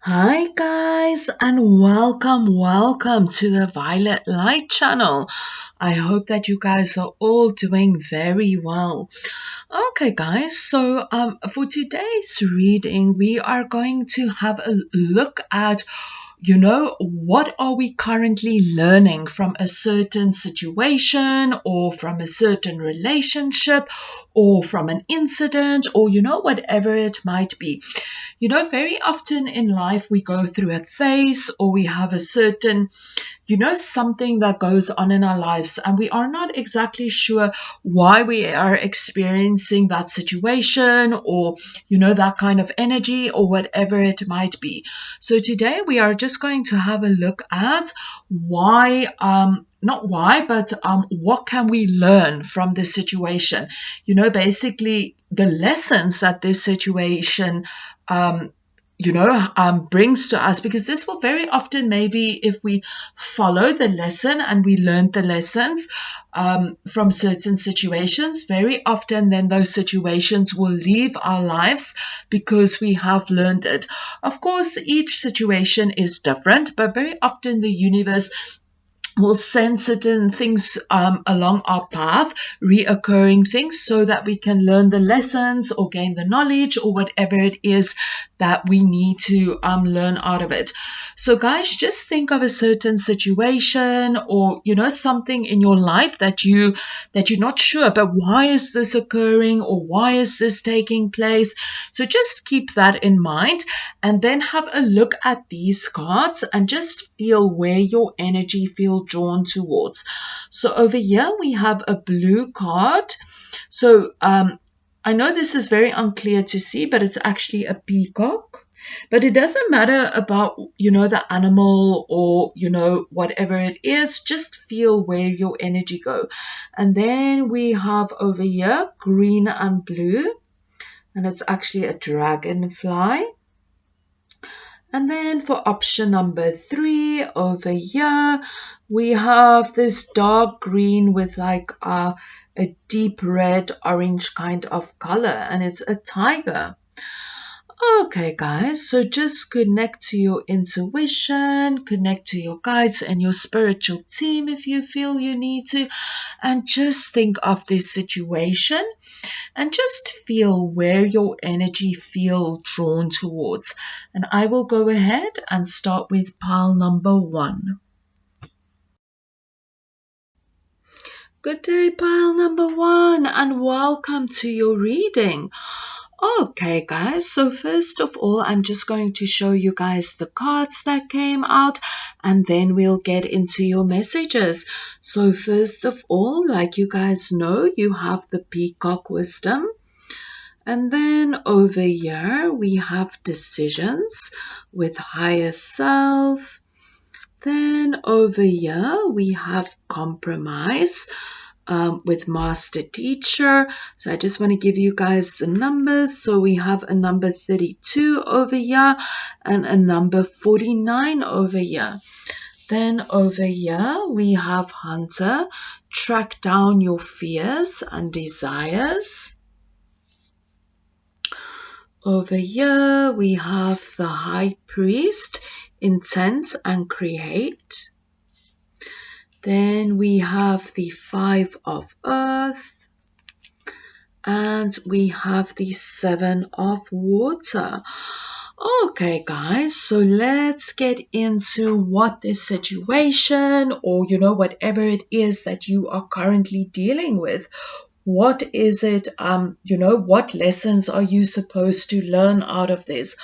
Hi guys and welcome to the Violet Light channel. I hope that you guys are all doing very well. Okay guys, so for today's reading we are going to have a look at what are we currently learning from a certain situation or from a certain relationship or from an incident or whatever it might be. Very often in life we go through a phase or we have a certain something that goes on in our lives, and we are not exactly sure why we are experiencing that situation or, that kind of energy or whatever it might be. So today we are just going to have a look at why, not why, but what can we learn from this situation? Basically the lessons that this situation brings to us, because this will very often, maybe if we follow the lesson and we learn the lessons from certain situations, very often then those situations will leave our lives because we have learned it. Of course, each situation is different, but very often the universe will send certain things along our path, reoccurring things, so that we can learn the lessons or gain the knowledge or whatever it is that we need to learn out of it. So guys, just think of a certain situation or something in your life that you're not sure, but why is this occurring or why is this taking place? So just keep that in mind and then have a look at these cards and just feel where your energy feels drawn towards. So over here we have a blue card. So I know this is very unclear to see, but it's actually a peacock. But it doesn't matter about, the animal or, whatever it is, just feel where your energy go. And then we have over here green and blue, and it's actually a dragonfly. And then for option number 3 over here, we have this dark green with like a deep red orange kind of color, and it's a tiger. Okay, guys, so just connect to your intuition, connect to your guides and your spiritual team if you feel you need to, and just think of this situation and just feel where your energy feel drawn towards. And I will go ahead and start with pile number 1. Good day, pile number 1, and welcome to your reading. Okay guys, so first of all, I'm just going to show you guys the cards that came out and then we'll get into your messages. So first of all, like you guys know, you have the Peacock Wisdom. And then over here, we have decisions with higher self. Then over here, we have compromise with master teacher. So I just want to give you guys the numbers. So we have a number 32 over here and a number 49 over here. Then over here we have hunter, track down your fears and desires. Over here we have the high priest, intent and create. Then we have the 5 of earth, and we have the 7 of water. Okay guys, so let's get into what this situation or whatever it is that you are currently dealing with. What is it, what lessons are you supposed to learn out of this?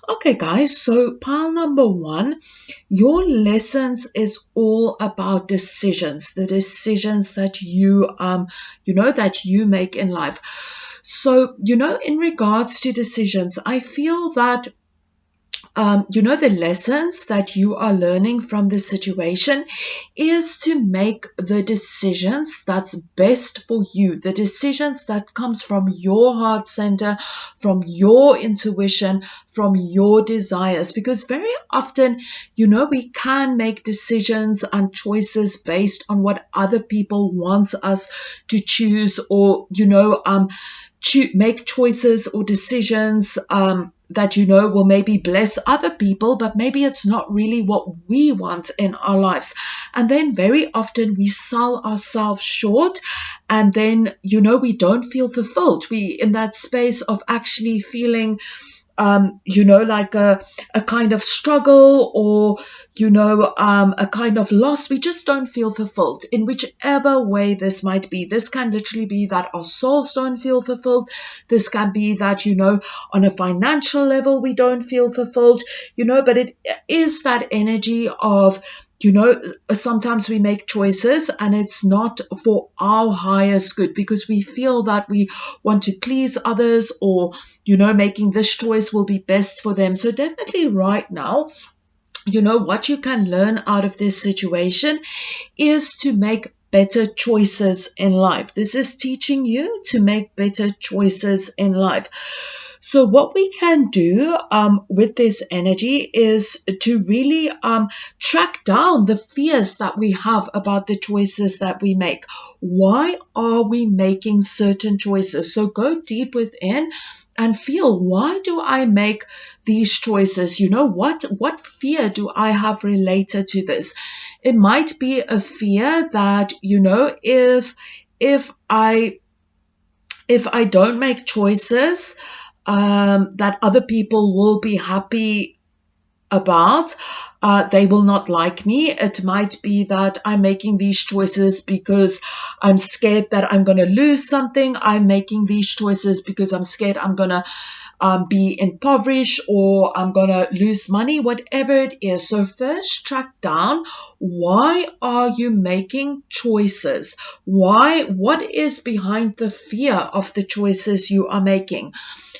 Okay guys, so pile number 1, your lessons is all about decisions, the decisions that you that you make in life. So in regards to decisions, I feel that the lessons that you are learning from this situation is to make the decisions that's best for you, the decisions that comes from your heart center, from your intuition, from your desires, because very often, we can make decisions and choices based on what other people want us to choose or, make choices or decisions that, will maybe bless other people, but maybe it's not really what we want in our lives. And then very often we sell ourselves short, and then, we don't feel fulfilled. We in that space of actually feeling like a kind of struggle, or, a kind of loss. We just don't feel fulfilled in whichever way this might be. This can literally be that our souls don't feel fulfilled. This can be that, on a financial level, we don't feel fulfilled, but it is that energy of, sometimes we make choices and it's not for our highest good, because we feel that we want to please others, or, making this choice will be best for them. So definitely right now, what you can learn out of this situation is to make better choices in life. This is teaching you to make better choices in life. So what we can do with this energy is to really track down the fears that we have about the choices that we make. Why are we making certain choices? So go deep within and feel, why do I make these choices? What fear do I have related to this? It might be a fear that, if I don't make choices that other people will be happy about, they will not like me. It might be that I'm making these choices because I'm scared that I'm going to lose something. I'm making these choices because I'm scared I'm going to be impoverished, or I'm going to lose money, whatever it is. So first track down, why are you making choices? What is behind the fear of the choices you are making?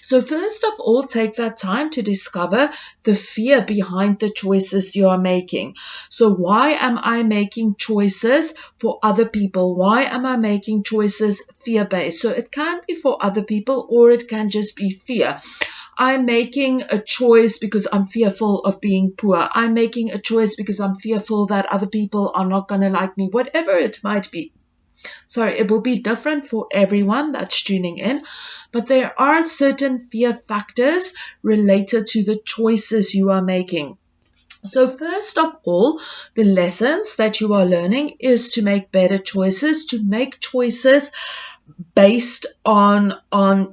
So first of all, take that time to discover the fear behind the choices you are making. So why am I making choices for other people? Why am I making choices fear-based? So it can be for other people, or it can just be fear. I'm making a choice because I'm fearful of being poor. I'm making a choice because I'm fearful that other people are not going to like me, whatever it might be. Sorry, it will be different for everyone that's tuning in, but there are certain fear factors related to the choices you are making. So first of all, the lessons that you are learning is to make better choices, to make choices based on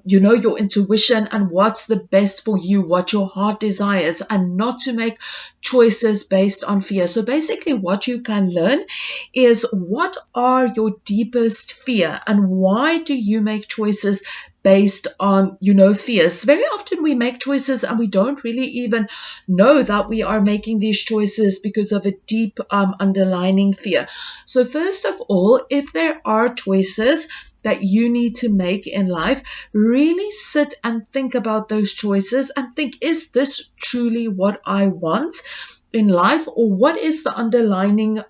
your intuition and what's the best for you, what your heart desires, and not to make choices based on fear. So basically what you can learn is, what are your deepest fear, and why do you make choices based on fears? Very often we make choices and we don't really even know that we are making these choices because of a deep underlying fear. So first of all, if there are choices that you need to make in life, really sit and think about those choices and think, is this truly what I want in life, or what is the underlying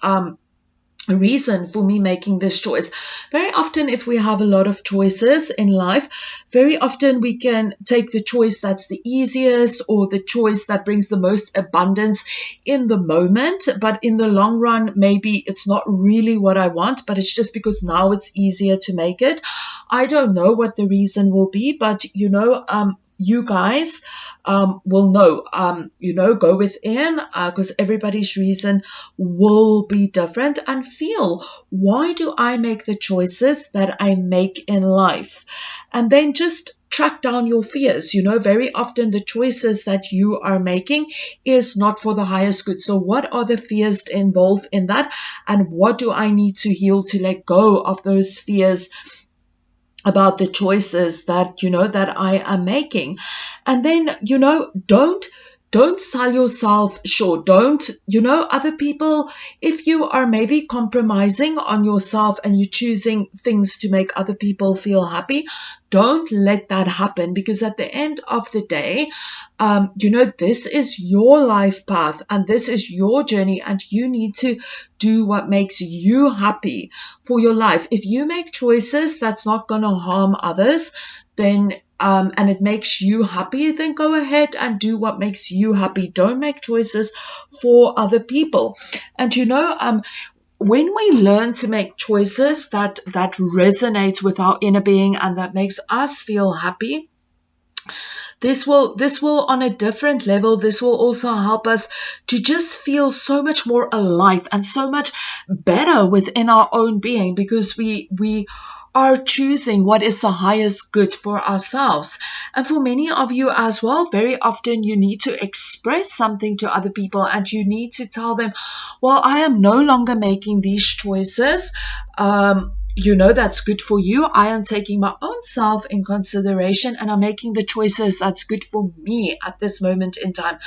reason for me making this choice? Very often, if we have a lot of choices in life, very often we can take the choice that's the easiest, or the choice that brings the most abundance in the moment, but in the long run, maybe it's not really what I want, but it's just because now it's easier to make it. I don't know what the reason will be, but you guys will know, go within, because everybody's reason will be different, and feel, why do I make the choices that I make in life? And then just track down your fears. Very often the choices that you are making is not for the highest good. So what are the fears involved in that? And what do I need to heal to let go of those fears about the choices that that I am making? And then don't sell yourself short. Don't, other people, if you are maybe compromising on yourself and you're choosing things to make other people feel happy, don't let that happen, because at the end of the day, this is your life path and this is your journey, and you need to do what makes you happy for your life. If you make choices that's not going to harm others, then and it makes you happy, then go ahead and do what makes you happy. Don't make choices for other people. And when we learn to make choices that resonate with our inner being and that makes us feel happy, This will on a different level, this will also help us to just feel so much more alive and so much better within our own being, because we are choosing what is the highest good for ourselves. And for many of you as well, very often you need to express something to other people, and you need to tell them, well, I am no longer making these choices. That's good for you. I am taking my own self in consideration, and I'm making the choices that's good for me at this moment in time.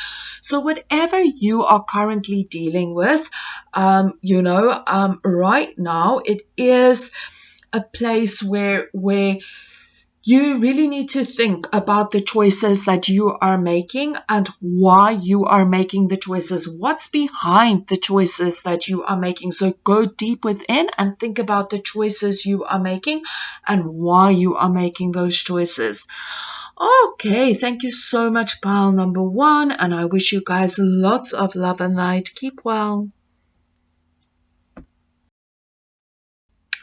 So whatever you are currently dealing with, right now, it is a place where you really need to think about the choices that you are making and why you are making the choices. What's behind the choices that you are making? So go deep within and think about the choices you are making and why you are making those choices. Okay, thank you so much, pile number 1, and I wish you guys lots of love and light. Keep well.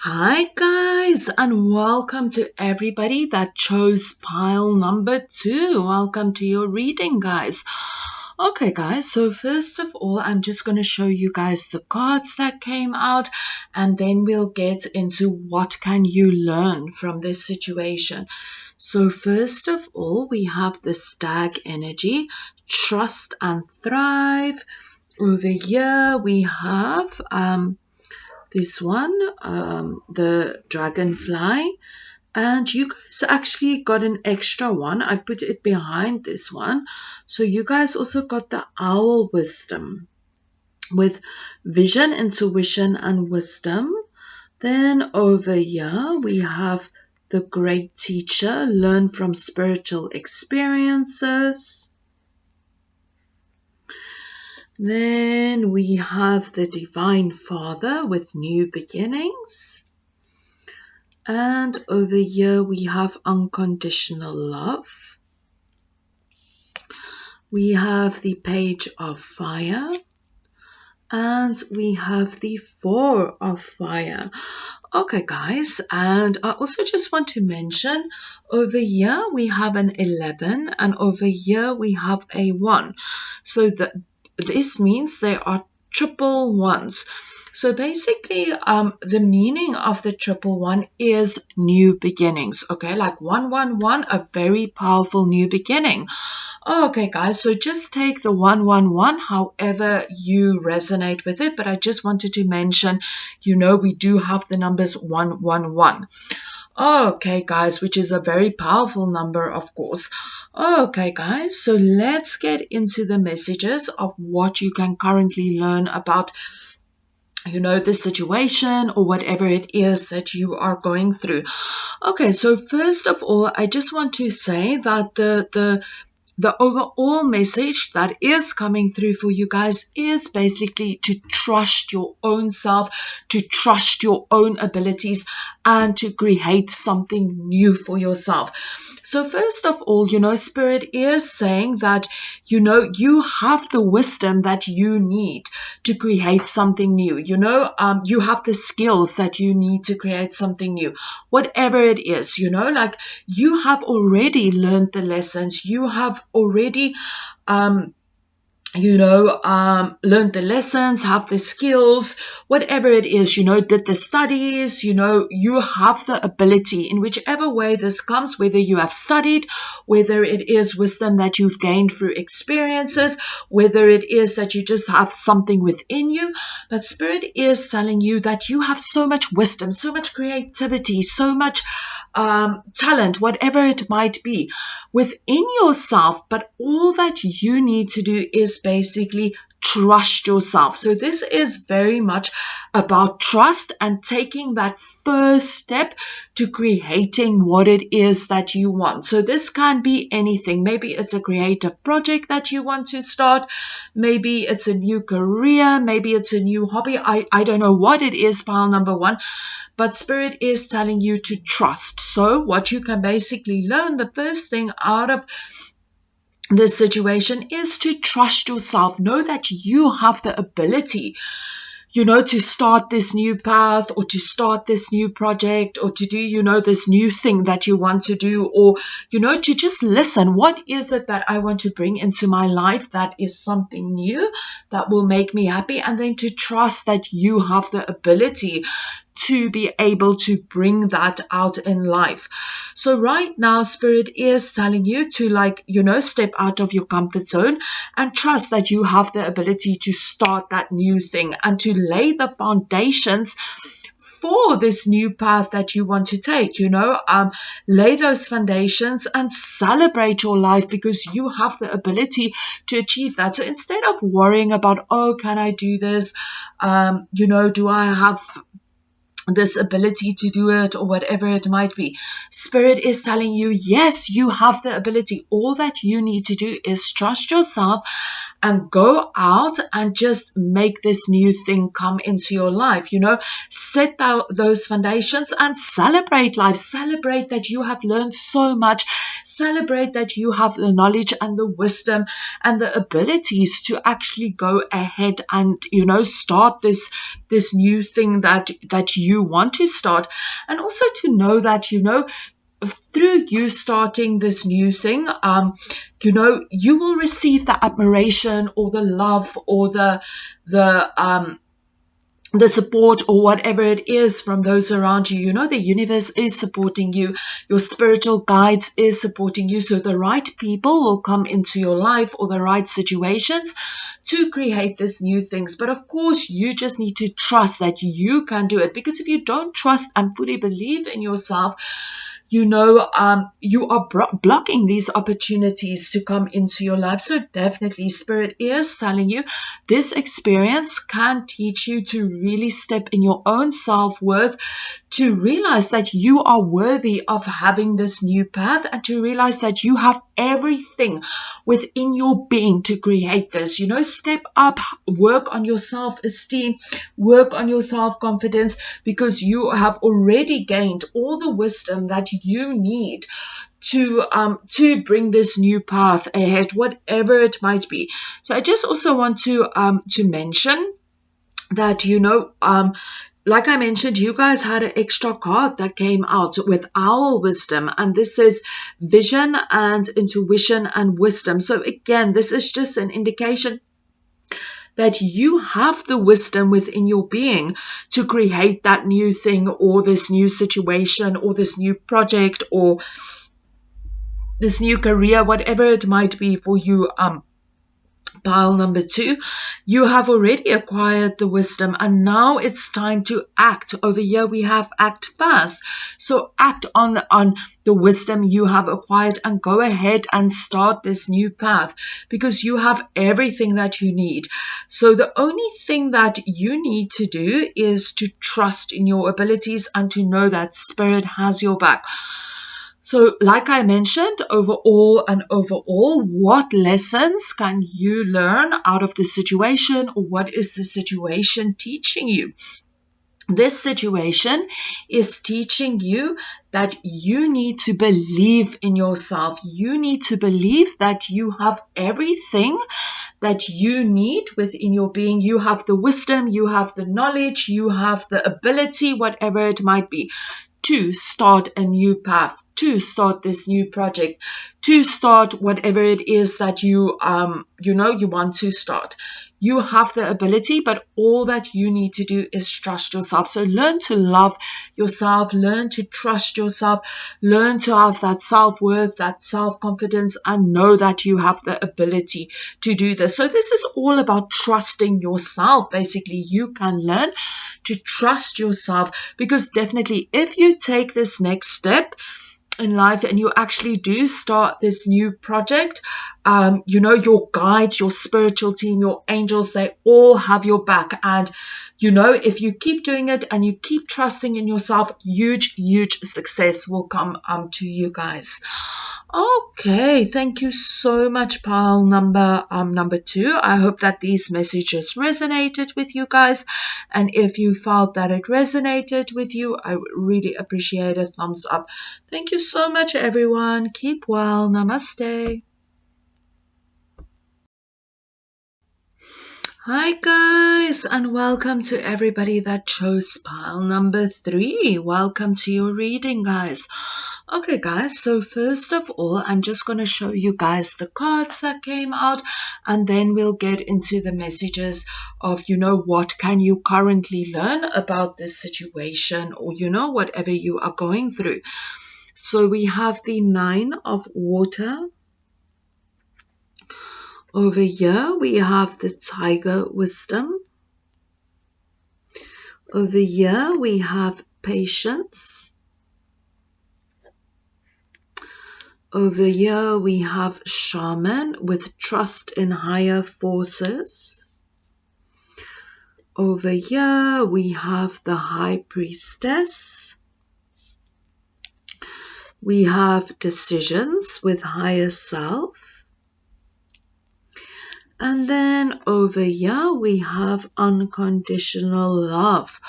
Hi guys, and welcome to everybody that chose pile number 2. Welcome to your reading, guys. Okay guys, so first of all, I'm just going to show you guys the cards that came out, and then we'll get into what can you learn from this situation. So first of all, we have the stag energy, trust and thrive. Over here we have this one, the dragonfly, and you guys actually got an extra one. I put it behind this one, so you guys also got the owl wisdom with vision, intuition and wisdom. Then over here we have the great teacher, learn from spiritual experiences. Then we have the Divine Father with new beginnings. And over here we have unconditional love. We have the Page of Fire. And we have the Four of Fire. Okay guys, and I also just want to mention, over here we have an 11 and over here we have a 1. So this means they are triple ones. So basically, the meaning of the triple one is new beginnings. Okay, like 111, a very powerful new beginning. Okay, guys, so just take the 111 however you resonate with it. But I just wanted to mention, we do have the numbers 111. Okay, guys, which is a very powerful number, of course. Okay, guys, so let's get into the messages of what you can currently learn about, the situation or whatever it is that you are going through. Okay, so first of all, I just want to say that the overall message that is coming through for you guys is basically to trust your own self, to trust your own abilities, and to create something new for yourself. So first of all, Spirit is saying that, you have the wisdom that you need to create something new. You have the skills that you need to create something new. Whatever it is, like you have already learned the lessons. You have already learned the lessons, have the skills, whatever it is, did the studies, you have the ability in whichever way this comes, whether you have studied, whether it is wisdom that you've gained through experiences, whether it is that you just have something within you. But Spirit is telling you that you have so much wisdom, so much creativity, so much talent, whatever it might be within yourself, but all that you need to do is basically trust yourself. So this is very much about trust and taking that first step to creating what it is that you want. So this can be anything. Maybe it's a creative project that you want to start. Maybe it's a new career. Maybe it's a new hobby. I don't know what it is, pile number 1. But Spirit is telling you to trust. So what you can basically learn, the first thing out of this situation is to trust yourself. Know that you have the ability. to start this new path, or to start this new project, or to do, this new thing that you want to do, or, to just listen. What is it that I want to bring into my life that is something new that will make me happy? And then to trust that you have the ability to be able to bring that out in life. So right now, Spirit is telling you to step out of your comfort zone and trust that you have the ability to start that new thing and to lay the foundations for this new path that you want to take. Lay those foundations and celebrate your life, because you have the ability to achieve that. So instead of worrying about, oh, can I do this? Do I have this ability to do it, or whatever it might be? Spirit is telling you, yes, you have the ability. All that you need to do is trust yourself and go out and just make this new thing come into your life. Set out those foundations and celebrate life. Celebrate that you have learned so much. Celebrate that you have the knowledge and the wisdom and the abilities to actually go ahead and, start this new thing that you want to start. And also to know that, through you starting this new thing, you will receive the admiration or the love or the support or whatever it is from those around you. The universe is supporting you. Your spiritual guides is supporting you. So the right people will come into your life, or the right situations, to create this new things. But of course, you just need to trust that you can do it. Because if you don't trust and fully believe in yourself, you are blocking these opportunities to come into your life. So definitely, Spirit is telling you this experience can teach you to really step in your own self-worth, to realize that you are worthy of having this new path, and to realize that you have everything within your being to create this. Step up, work on your self-esteem, work on your self-confidence, because you have already gained all the wisdom that you need to bring this new path ahead, whatever it might be. So I just also want to mention that, like I mentioned, you guys had an extra card that came out with Owl Wisdom, and this is Vision and Intuition and Wisdom. So again, this is just an indication that you have the wisdom within your being to create that new thing, or this new situation, or this new project, or this new career, whatever it might be for you. Pile number 2, you have already acquired the wisdom, and now it's time to act. Over here we have act fast. So act on the wisdom you have acquired and go ahead and start this new path, because you have everything that you need. So the only thing that you need to do is to trust in your abilities and to know that Spirit has your back. So like I mentioned, overall, what lessons can you learn out of the situation, or what is the situation teaching you? This situation is teaching you that you need to believe in yourself. You need to believe that you have everything that you need within your being. You have the wisdom, you have the knowledge, you have the ability, whatever it might be, to start a new path, to start this new project, to start whatever it is that you want to start. You have the ability, but all that you need to do is trust yourself. So learn to love yourself, learn to trust yourself, learn to have that self-worth, that self-confidence, and know that you have the ability to do this. So this is all about trusting yourself. Basically, you can learn to trust yourself, because definitely if you take this next step in life and you actually do start this new project, your guides, your spiritual team, your angels, they all have your back. And if you keep doing it and you keep trusting in yourself, huge success will come to you guys. Okay, thank you so much, pile number 2. I hope that these messages resonated with you guys, and if you felt that it resonated with you, I would really appreciate a thumbs up. Thank you so much, everyone. Keep well. Namaste. Hi guys, and welcome to everybody that chose pile number 3. Welcome to your reading, guys. Okay guys, so first of all, I'm just going to show you guys the cards that came out, and then we'll get into the messages of, what can you currently learn about this situation, or, whatever you are going through. So we have the 9 of water. Over here, we have the tiger wisdom. Over here, we have patience. Over here, we have shaman with trust in higher forces. Over here, we have the high priestess. We have decisions with higher self. And then over here, we have unconditional love.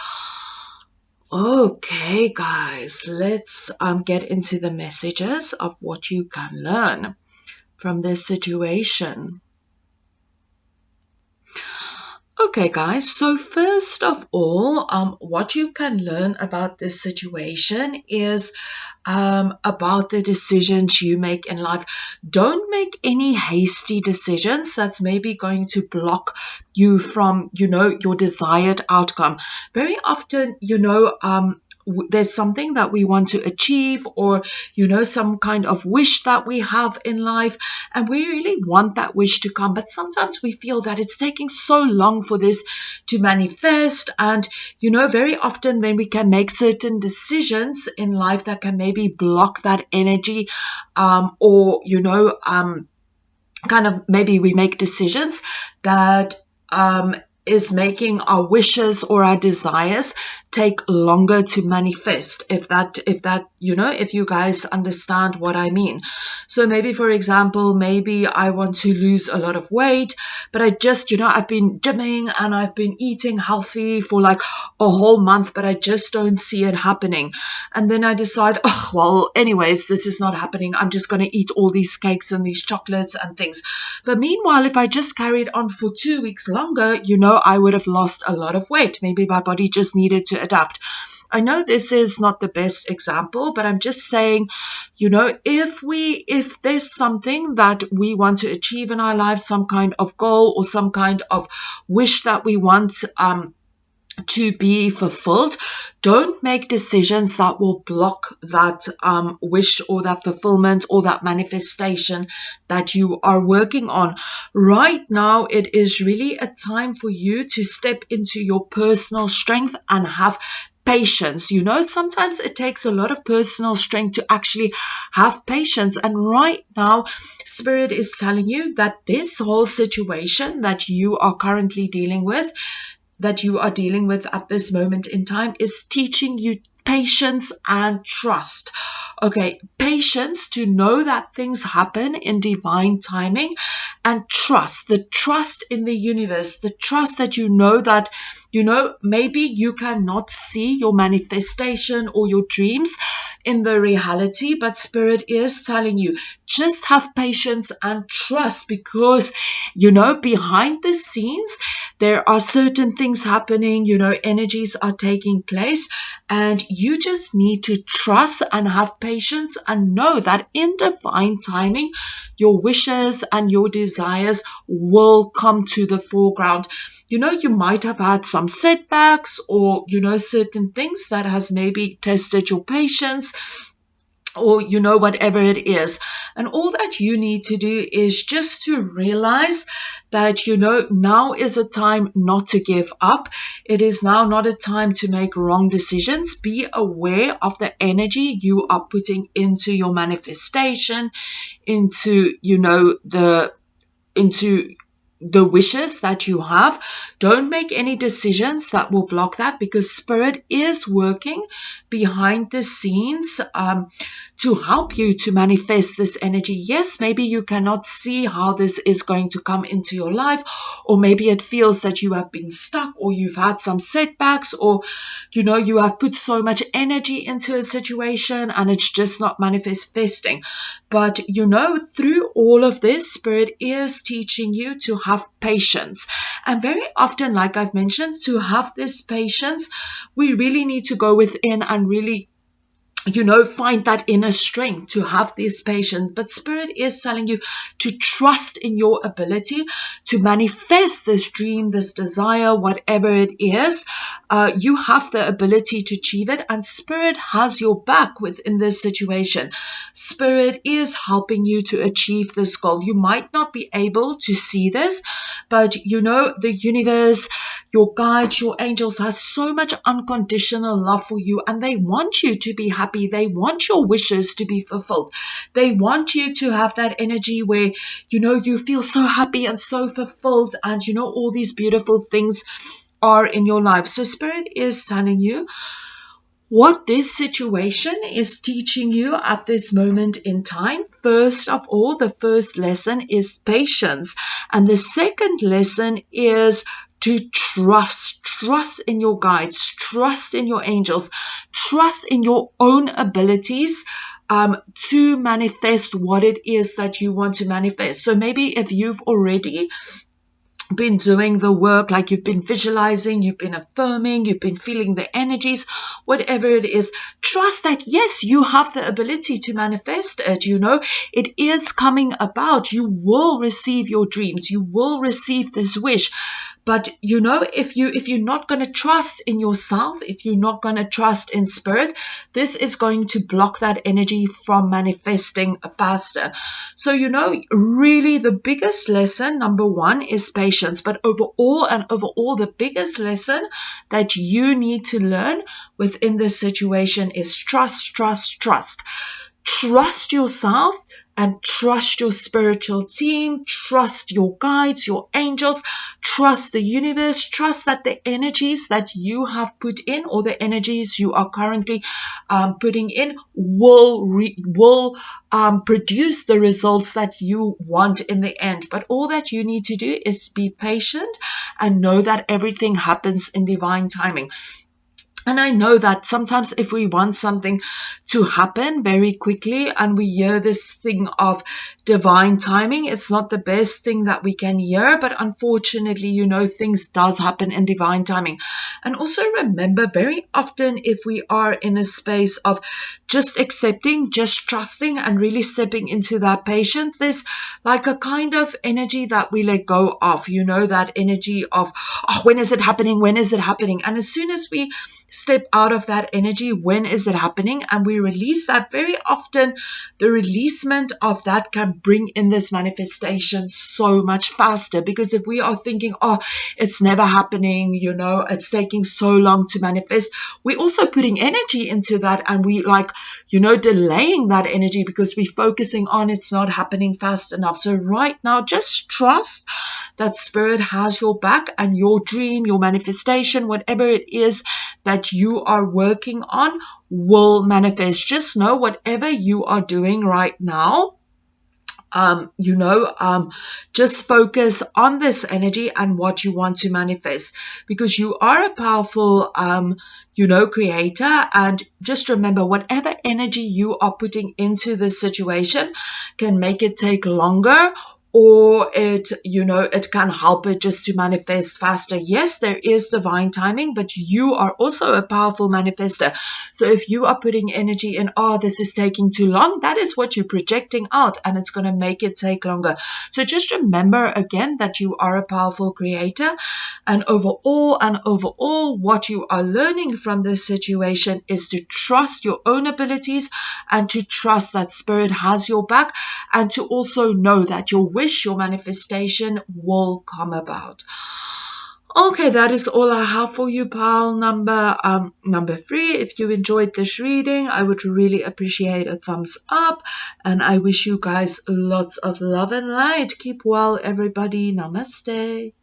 Okay, guys, let's get into the messages of what you can learn from this situation. Okay, guys, so first of all, what you can learn about this situation is about the decisions you make in life. Don't make any hasty decisions that's maybe going to block you from, your desired outcome. Very often, there's something that we want to achieve, or some kind of wish that we have in life, and we really want that wish to come, but sometimes we feel that it's taking so long for this to manifest, and very often then we can make certain decisions in life that can maybe block that energy, or kind of maybe we make decisions that is making our wishes or our desires take longer to manifest, if you guys understand what I mean. So maybe, for example, maybe I want to lose a lot of weight, but I just, I've been gymming and I've been eating healthy for like a whole month, but I just don't see it happening. And then I decide, oh, well, anyways, this is not happening. I'm just going to eat all these cakes and these chocolates and things. But meanwhile, if I just carried on for 2 weeks longer, I would have lost a lot of weight. Maybe my body just needed to adapt. I know this is not the best example, but I'm just saying, if there's something that we want to achieve in our lives, some kind of goal or some kind of wish that we want to be fulfilled, don't make decisions that will block that wish or that fulfillment or that manifestation that you are working on. Right now, it is really a time for you to step into your personal strength and have patience. Sometimes it takes a lot of personal strength to actually have patience. And right now, Spirit is telling you that this whole situation that you are currently dealing with, at this moment in time, is teaching you patience and trust. Okay, patience to know that things happen in divine timing, and trust, the trust in the universe, the trust that that maybe you cannot see your manifestation or your dreams in the reality, but Spirit is telling you, just have patience and trust, because behind the scenes there are certain things happening, energies are taking place, and you just need to trust and have patience and know that in divine timing your wishes and your desires will come to the foreground. You might have had some setbacks, or certain things that has maybe tested your patience, or whatever it is. And all that you need to do is just to realize that now is a time not to give up. It is now not a time to make wrong decisions. Be aware of the energy you are putting into your manifestation, into the wishes that you have. Don't make any decisions that will block that, because Spirit is working behind the scenes to help you to manifest this energy. Yes, maybe you cannot see how this is going to come into your life, or maybe it feels that you have been stuck, or you've had some setbacks, or you have put so much energy into a situation and it's just not manifesting. But through all of this, Spirit is teaching you to have patience. And very often, like I've mentioned, to have this patience, we really need to go within and really find that inner strength to have this patience. But Spirit is telling you to trust in your ability to manifest this dream, this desire, whatever it is. You have the ability to achieve it, and Spirit has your back within this situation. Spirit is helping you to achieve this goal. You might not be able to see this, but the universe, your guides, your angels has so much unconditional love for you, and they want you to be happy. They want your wishes to be fulfilled. They want you to have that energy where, you feel so happy and so fulfilled, and, all these beautiful things are in your life. So Spirit is telling you what this situation is teaching you at this moment in time. First of all, the first lesson is patience. And the second lesson is to trust in your guides, trust in your angels, trust in your own abilities to manifest what it is that you want to manifest. So maybe if you've already been doing the work, like you've been visualizing, you've been affirming, you've been feeling the energies, whatever it is, trust that yes, you have the ability to manifest it. It is coming about. You will receive your dreams, you will receive this wish. But if you're not going to trust in yourself, if you're not going to trust in Spirit, this is going to block that energy from manifesting faster. So really the biggest lesson, number one, is patience. But overall, the biggest lesson that you need to learn within this situation is trust. Trust yourself and trust your spiritual team, trust your guides, your angels, trust the universe, trust that the energies that you have put in, or the energies you are currently putting in, will produce the results that you want in the end. But all that you need to do is be patient and know that everything happens in divine timing. And I know that sometimes if we want something to happen very quickly and we hear this thing of divine timing, it's not the best thing that we can hear, but unfortunately, things does happen in divine timing. And also remember, very often if we are in a space of just accepting, just trusting, and really stepping into that patience, there's like a kind of energy that we let go of, that energy of, oh, when is it happening? When is it happening? And as soon as we step out of that energy, when is it happening, and we release that, very often the releasement of that can bring in this manifestation so much faster. Because if we are thinking, oh, it's never happening, it's taking so long to manifest, we're also putting energy into that, and we delaying that energy because we're focusing on it's not happening fast enough. So right now, just trust that Spirit has your back, and your dream, your manifestation, whatever it is that you are working on will manifest. Just know whatever you are doing right now, just focus on this energy and what you want to manifest, because you are a powerful, creator. And just remember, whatever energy you are putting into this situation can make it take longer, or it can help it just to manifest faster. Yes, there is divine timing, but you are also a powerful manifester. So if you are putting energy in, oh, this is taking too long, that is what you're projecting out, and it's going to make it take longer. So just remember again that you are a powerful creator, and overall, what you are learning from this situation is to trust your own abilities, and to trust that Spirit has your back, and to also know that your your manifestation will come about. Okay, that is all I have for you, pal number 3. If you enjoyed this reading, I would really appreciate a thumbs up, and I wish you guys lots of love and light. Keep well, everybody. Namaste.